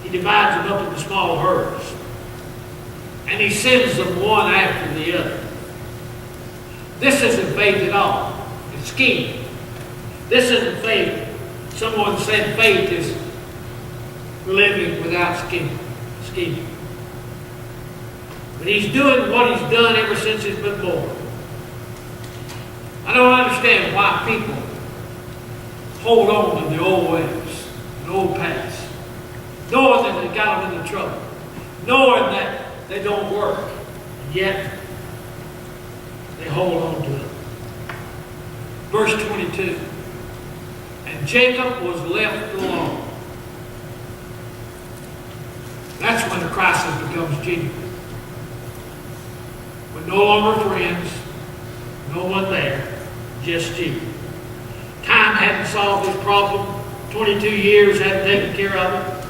He divides them up into small herds. And he sends them one after the other. This isn't faith at all. It's scheming. This isn't faith. Someone said faith is living without scheming. But he's doing what he's done ever since he's been born. I don't understand why people hold on to the old ways, the old past, knowing that they got them into trouble, knowing that they don't work, and yet they hold on to it. Verse 22, and Jacob was left alone. That's when the crisis becomes genuine. We're no longer friends, no one there, just you. Time hadn't solved this problem. 22 years hadn't taken care of it.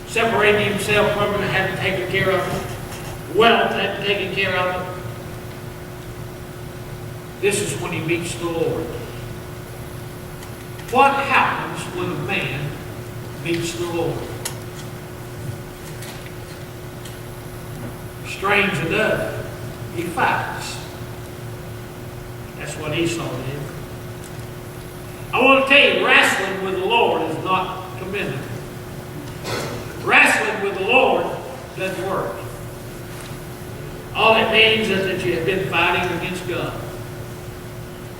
Separating himself from it hadn't taken care of it. Wealth hadn't taken care of it. This is when he meets the Lord. What happens when a man meets the Lord? Strange enough, he fights. That's what Esau did. I want to tell you, wrestling with the Lord is not commendable. Wrestling with the Lord doesn't work. All it means is that you have been fighting against God.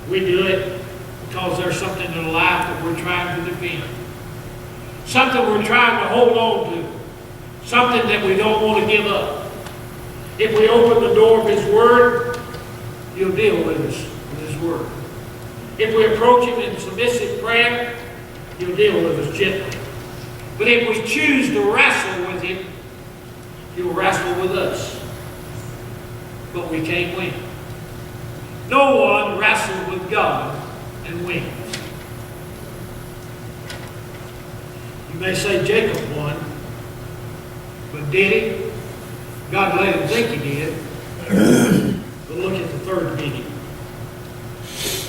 We do it because there's something in life that we're trying to defend. Something we're trying to hold on to. Something that we don't want to give up. If we open the door of His Word, He'll deal with us with His Word. If we approach Him in submissive prayer, He'll deal with us gently. But if we choose to wrestle with Him, He'll wrestle with us. But we can't win. No one wrestles with God and wins. You may say Jacob won, but did he? God let him think he did. But look at the third meeting.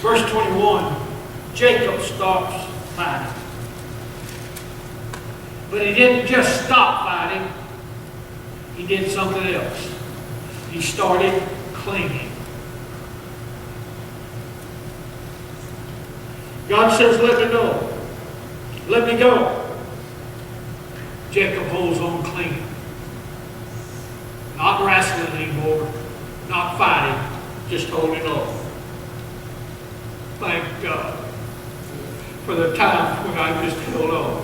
Verse 21, Jacob stops fighting. But he didn't just stop fighting. He did something else. He started clinging. God says, let me go. Let me go. Jacob holds on clinging. Not wrestling anymore. Not fighting. Just holding on. Thank God for the times when I just held on.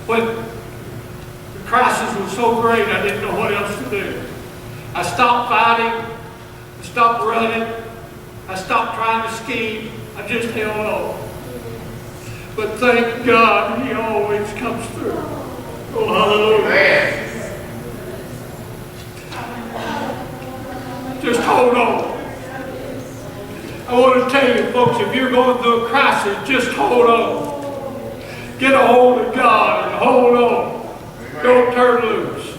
When the crisis was so great, I didn't know what else to do. I stopped fighting. I stopped running. I stopped trying to scheme. I just held on. But thank God He always comes through. Oh, hallelujah. Just hold on. I want to tell you, folks, if you're going through a crisis, just hold on. Get a hold of God and hold on. Don't turn loose.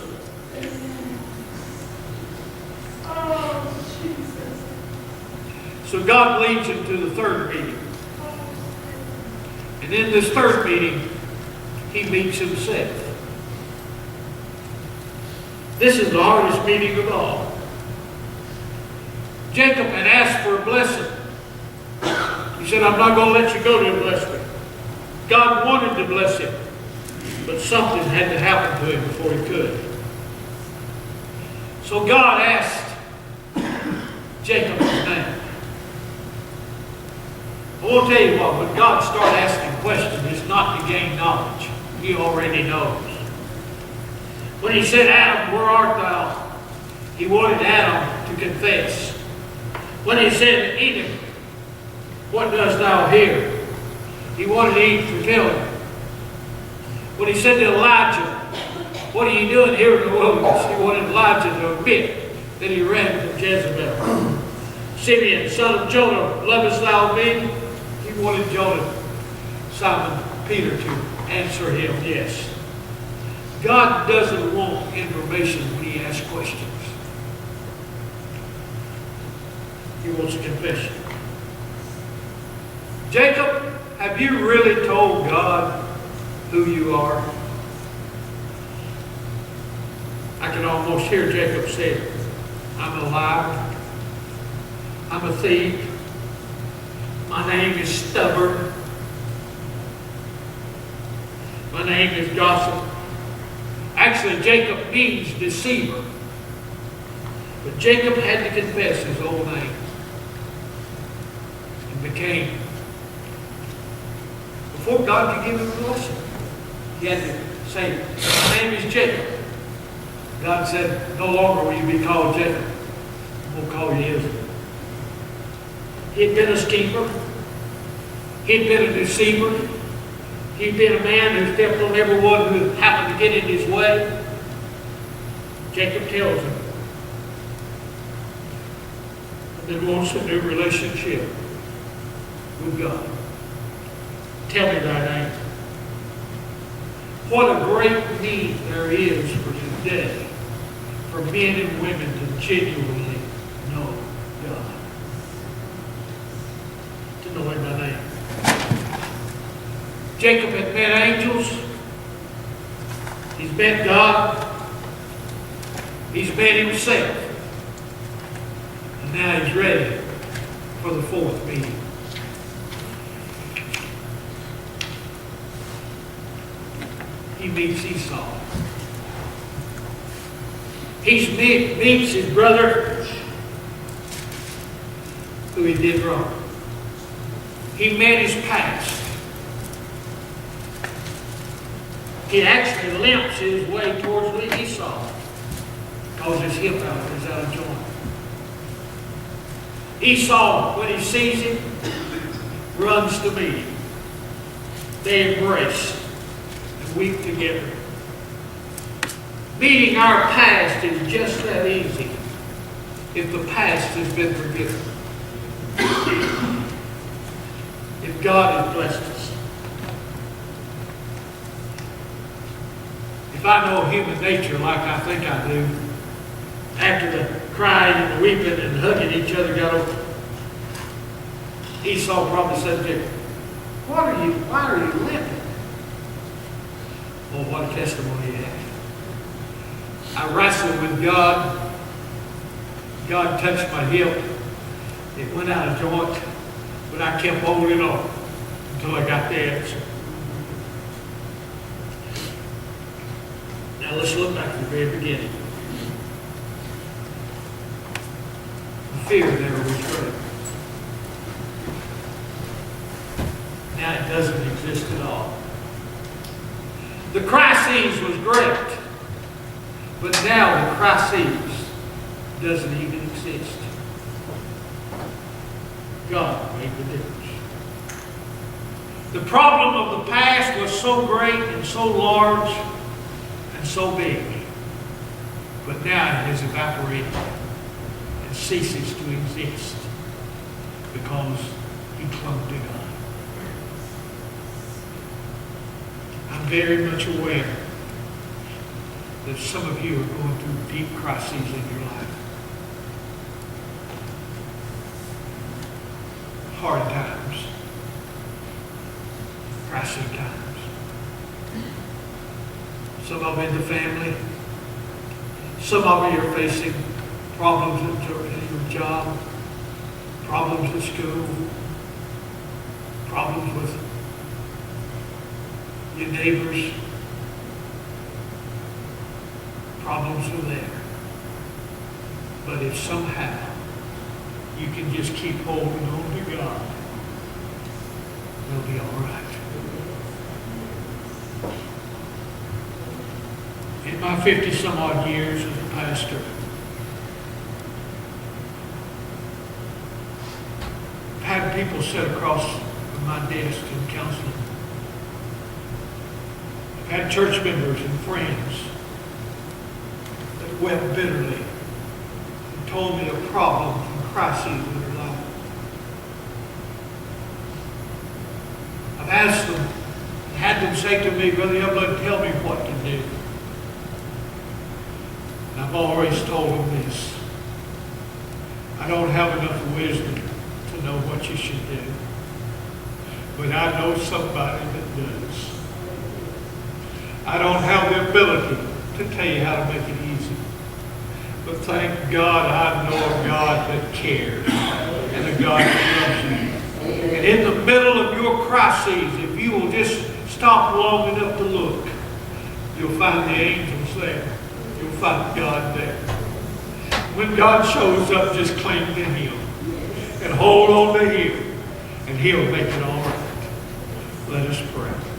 So God leads him to the third meeting. And in this third meeting, he meets himself. This is the hardest meeting of all. Jacob had asked for a blessing. He said, I'm not going to let you go to bless me. God wanted to bless him, but something had to happen to him before he could. So God asked Jacob his name. I want to tell you what, when God starts asking questions, it's not to gain knowledge. He already knows. When he said, Adam, where art thou? He wanted Adam to confess. When he said, Eden, what dost thou here? He wanted Eve to tell him. When he said to Elijah, what are you doing here in the wilderness? He wanted Elijah to admit that he ran from Jezebel. Simeon, son of Jonah, lovest thou me? He wanted Jonah, Simon Peter, to answer him yes. God doesn't want information when he asks questions. He wants a confession. Jacob, have you really told God who you are. I can almost hear Jacob say, I'm a liar. I'm a thief. My name is stubborn. My name is gossip. Actually, Jacob means deceiver. But Jacob had to confess his old name. And became. Before God could give him a blessing, he had to say, my name is Jacob. God said, no longer will you be called Jacob. We'll call you Israel. He had been a schemer. He had been a deceiver. He'd been a man who stepped on everyone who happened to get in his way. Jacob tells him that he wants a new relationship with God. Tell me thy name. What a great need there is for today for men and women to genuinely know God. To know him by name. Jacob had met angels. He's met God. He's met himself. And now he's ready for the fourth meeting. He meets Esau. He meets his brother who he did wrong. He met his past. He actually limps his way towards Esau because his hip is out of joint. Esau, when he sees him, runs to meet him. They embrace and weep together. Meeting our past is just that easy if the past has been forgiven. If God has blessed us. If I know human nature like I think I do, after the crying and the weeping and hugging each other got over, Esau probably said to him, why are you limping? Oh, what a testimony he had. I wrestled with God. God touched my hip. It went out of joint, but I kept holding on until I got the answer. Now let's look back to the very beginning. The fear there was great. Now it doesn't exist at all. The crisis was great, but now the crisis doesn't even exist. God made the difference. The problem of the past was so great and so large and so big, but now it has evaporated and ceases to exist because he clung to God. I'm very much aware that some of you are going through deep crises in your life. Hard times. Crisis times. Some of it in the family. Some of you are facing problems at your job, problems at school, problems with your neighbors, problems are there. But if somehow you can just keep holding on to God, you'll be all right. In my 50-some-odd years as a pastor, I've had people sit across from my desk in counseling. I've had church members and friends that wept bitterly and told me of problems and crises in their life. I've asked them, had them say to me, Brother Youngblood, tell me what to do. And I've always told them this. I don't have enough wisdom to know what you should do. But I know somebody that does. I don't have the ability to tell you how to make it easy. But thank God I know a God that cares and a God that loves you. And in the middle of your crises, if you will just stop long enough to look, you'll find the angels there. You'll find God there. When God shows up, just cling to Him and hold on to Him, and He'll make it all right. Let us pray.